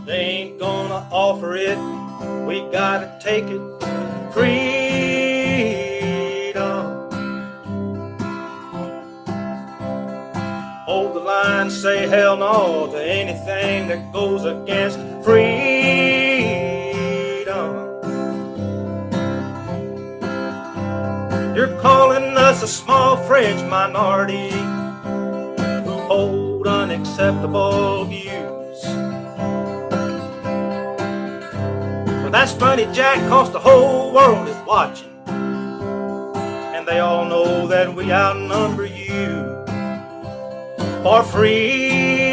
They ain't gonna offer it, we gotta take it. Freedom. Hold the line, say hell no to anything that goes against freedom. You're calling us a small fringe minority who hold unacceptable views. Well, that's funny, Jack, 'cause the whole world is watching, and they all know that we outnumber you for freedom.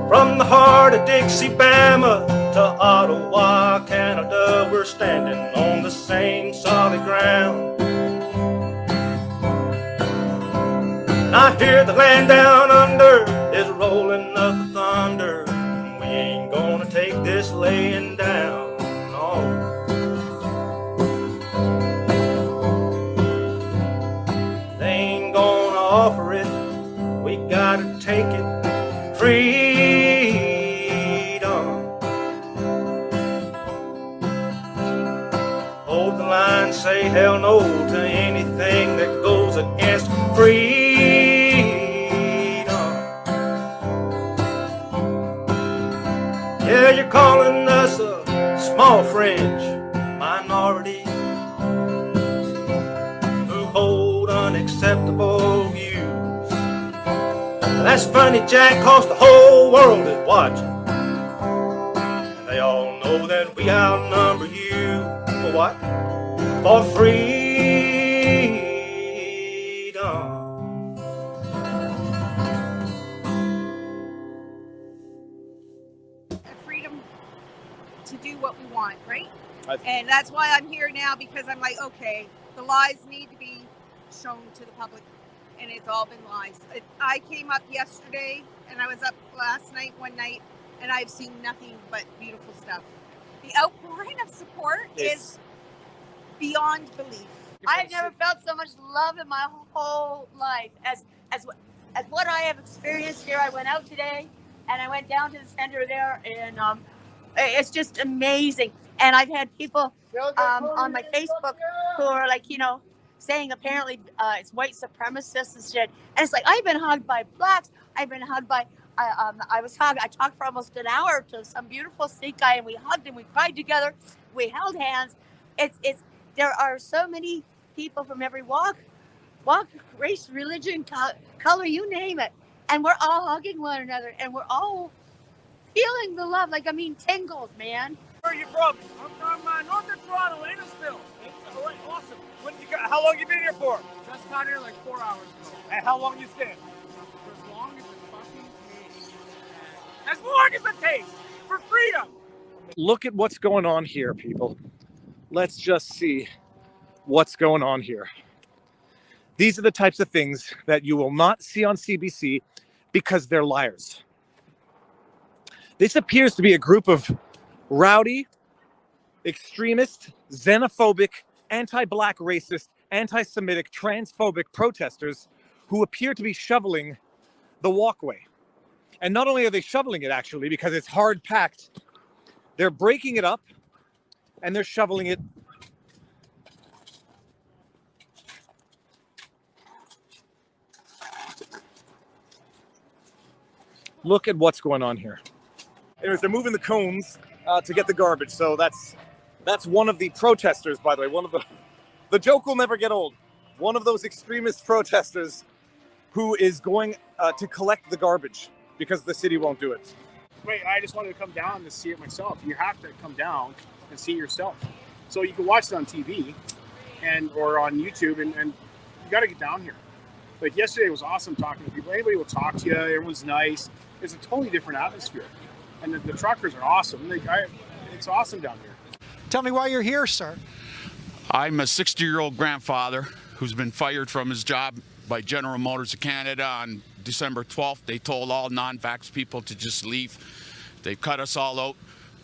From the heart of Dixie, Bama to Ottawa, Canada, we're standing on the same solid ground. And I hear the land down under is rolling up the thunder. We ain't gonna take this laying down, no. They ain't gonna offer it, we gotta take it. Freedom. Hold the line, say hell no to anything that goes against freedom. Yeah, you're calling us a small fringe minority who hold unacceptable views. That's funny, Jack, 'cause the whole world is watching, and they all know that we outnumber you for what? For freedom. Freedom to do what we want, right? And that's why I'm here now, because I'm like, okay, the lies need to be shown to the public. And it's all been lies. I came up yesterday, and I was up last night, one night, and I've seen nothing but beautiful stuff. The outpouring of support is beyond belief. I've never felt so much love in my whole life as what I have experienced here. I went out today, and I went down to the center there, and it's just amazing. And I've had people on my Facebook who are like, saying apparently it's white supremacists and shit. And it's like, I've been hugged by blacks. I've been hugged by, I talked for almost an hour to some beautiful Sikh guy, and we hugged and we cried together. We held hands. There are so many people from every walk, race, religion, color, you name it. And we're all hugging one another, and we're all feeling the love. Like, tingles, man. Where are you from? I'm from northern Toronto, Innisfil. All right, awesome. How long you been here for? Just got here like 4 hours ago. And how long you stay? For as long as it fucking takes. As long as it takes. For freedom. Look at what's going on here, people. Let's just see what's going on here. These are the types of things that you will not see on CBC because they're liars. This appears to be a group of rowdy, extremist, xenophobic, anti-black racist, anti-Semitic, transphobic protesters who appear to be shoveling the walkway. And not only are they shoveling it, actually, because it's hard packed, they're breaking it up and they're shoveling it. Look at what's going on here. Anyways, they're moving the cones to get the garbage. So that's one of the protesters, by the way. One of the joke will never get old. One of those extremist protesters who is going to collect the garbage because the city won't do it. Wait, I just wanted to come down to see it myself. You have to come down and see it yourself. So you can watch it on TV or on YouTube, and you got to get down here. Like yesterday was awesome talking to people. Anybody will talk to you. Everyone's nice. It's a totally different atmosphere. And the truckers are awesome. It's awesome down here. Tell me why you're here, sir. I'm a 60-year-old grandfather who's been fired from his job by General Motors of Canada on December 12th. They told all non-vax people to just leave. They cut us all out.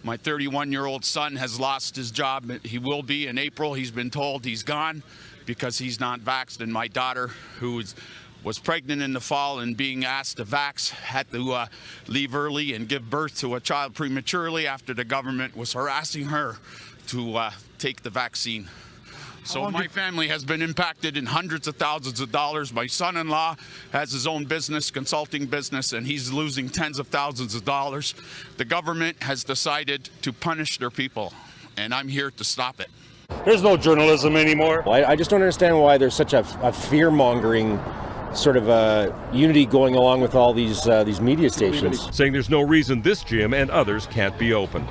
My 31-year-old son has lost his job. He will be in April. He's been told he's gone because he's not vaxxed. And my daughter, who was pregnant in the fall and being asked to vax, had to leave early and give birth to a child prematurely after the government was harassing her to take the vaccine. So my family has been impacted in hundreds of thousands of dollars. My son-in-law has his own business, consulting business, and he's losing tens of thousands of dollars. The government has decided to punish their people, and I'm here to stop it. There's no journalism anymore. I just don't understand why there's such a fear-mongering sort of unity going along with all these media stations. Saying there's no reason this gym and others can't be open.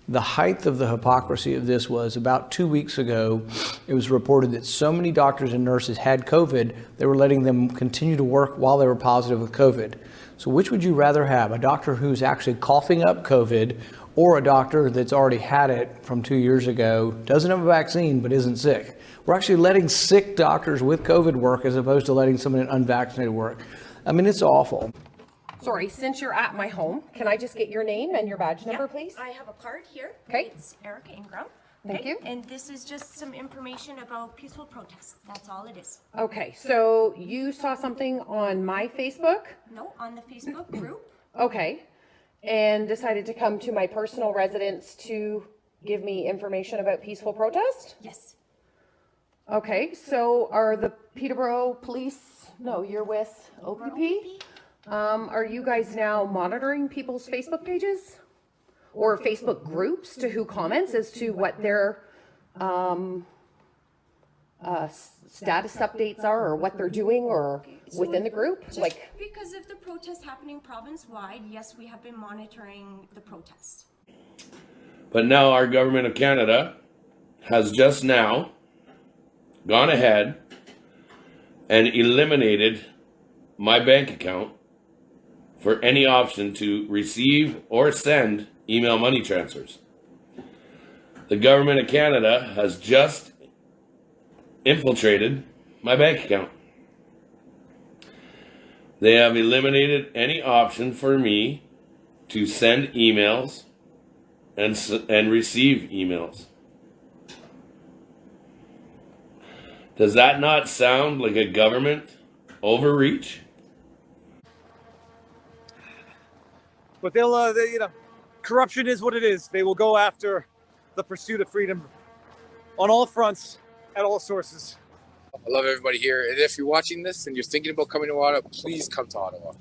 The height of the hypocrisy of this was about 2 weeks ago, it was reported that so many doctors and nurses had COVID, they were letting them continue to work while they were positive with COVID. So which would you rather have, a doctor who's actually coughing up COVID or a doctor that's already had it from 2 years ago, doesn't have a vaccine but isn't sick? We're actually letting sick doctors with COVID work as opposed to letting someone unvaccinated work. I mean, it's awful. Sorry, since you're at my home, can I just get your name and your badge number, please? I have a card here. Okay. It's Erica Ingram. Thank you. And this is just some information about peaceful protests. That's all it is. Okay, so you saw something on my Facebook? No, on the Facebook group. Okay. And decided to come to my personal residence to give me information about peaceful protest? Yes. Okay, so are the Peterborough Police, no, you're with OPP? Are you guys now monitoring people's Facebook pages or Facebook groups to who comments as to what their status updates are or what they're doing or within the group? Like, because of the protests happening province-wide, yes, we have been monitoring the protests. But now our government of Canada has just now gone ahead and eliminated my bank account for any option to receive or send email money transfers. The government of Canada has just infiltrated my bank account. They have eliminated any option for me to send emails and receive emails. Does that not sound like a government overreach? But corruption is what it is. They will go after the pursuit of freedom on all fronts, at all sources. I love everybody here. And if you're watching this and you're thinking about coming to Ottawa, please come to Ottawa.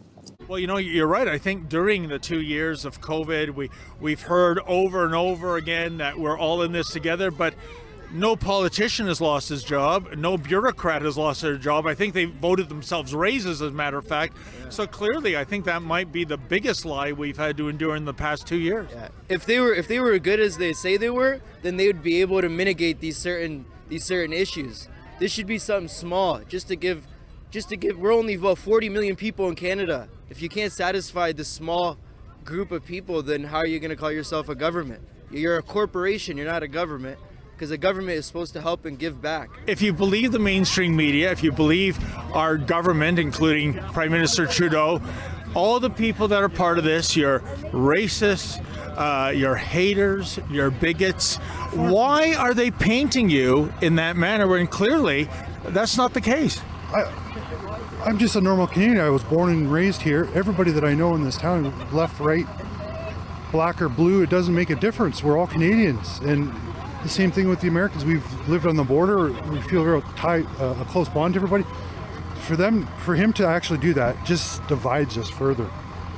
Well, you're right. I think during the 2 years of COVID, we've heard over and over again that we're all in this together, but no politician has lost his job. No bureaucrat has lost their job. I think they voted themselves raises, as a matter of fact. Yeah. So clearly, I think that might be the biggest lie we've had to endure in the past 2 years. Yeah. If they were good as they say they were, then they would be able to mitigate these certain issues. This should be something small, just to give. We're only about 40 million people in Canada. If you can't satisfy the small group of people, then how are you going to call yourself a government? You're a corporation. You're not a government. Because the government is supposed to help and give back. If you believe the mainstream media, if you believe our government, including Prime Minister Trudeau, all the people that are part of this, you're racists, you're haters, you're bigots, why are they painting you in that manner when clearly that's not the case? I'm just a normal Canadian. I was born and raised here. Everybody that I know in this town, left, right, black or blue, it doesn't make a difference. We're all Canadians. And the same thing with the Americans. We've lived on the border. We feel real tight, a close bond to everybody. For him to actually do that just divides us further.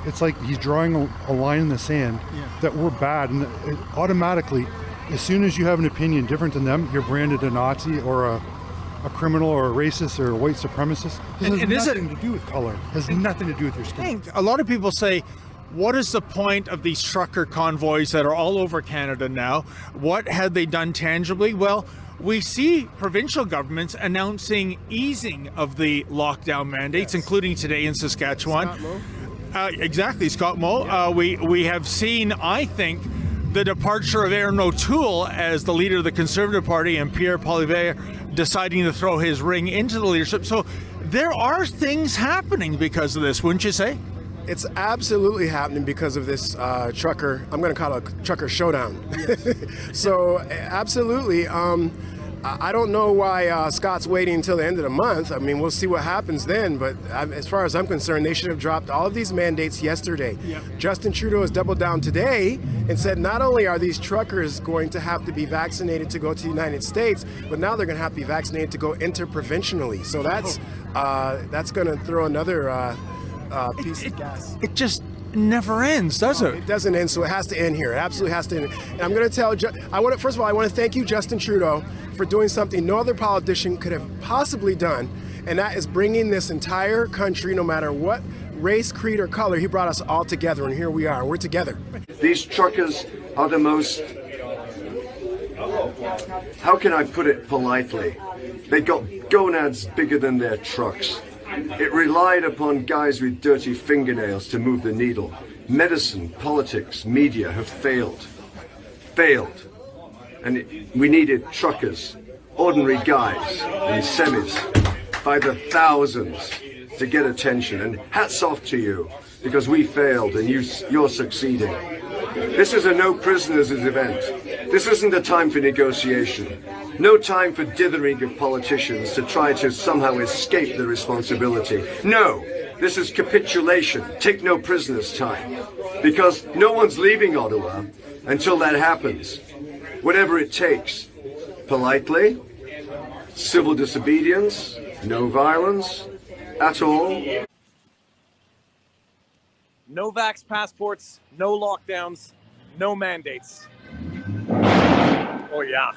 It's like he's drawing a line in the sand that we're bad, and it automatically, as soon as you have an opinion different than them, you're branded a Nazi or a criminal or a racist or a white supremacist. This has nothing to do with color. It has nothing to do with your skin. A lot of people say, what is the point of these trucker convoys that are all over Canada now? What had they done tangibly? Well, we see provincial governments announcing easing of the lockdown mandates, including today in Saskatchewan. Exactly, Scott Moe. Yeah. We have seen, I think, the departure of Aaron O'Toole as the leader of the Conservative Party and Pierre Poilievre deciding to throw his ring into the leadership. So there are things happening because of this, wouldn't you say? It's absolutely happening because of this trucker, I'm going to call it a trucker showdown. So absolutely. I don't know why Scott's waiting until the end of the month. I mean, we'll see what happens then. But as far as I'm concerned, they should have dropped all of these mandates yesterday. Yep. Justin Trudeau has doubled down today and said not only are these truckers going to have to be vaccinated to go to the United States, but now they're going to have to be vaccinated to go interprovincially. So that's going to throw another piece of gas. It just never ends, does it? It doesn't end, so it has to end here. It absolutely has to end. And I'm going to tell, first of all, I want to thank you, Justin Trudeau, for doing something no other politician could have possibly done, and that is bringing this entire country, no matter what race, creed, or color, he brought us all together, and here we are. We're together. These truckers are the most, how can I put it politely? They got gonads bigger than their trucks. It relied upon guys with dirty fingernails to move the needle. Medicine, politics, media have failed. And we needed truckers, ordinary guys and semis by the thousands to get attention. And hats off to you, because we failed and you're succeeding. This is a no prisoners event. This isn't a time for negotiation. No time for dithering of politicians to try to somehow escape the responsibility. No, this is capitulation. Take no prisoners time. Because no one's leaving Ottawa until that happens. Whatever it takes. Politely, civil disobedience, no violence at all. No vax passports, no lockdowns, no mandates. Oh yeah.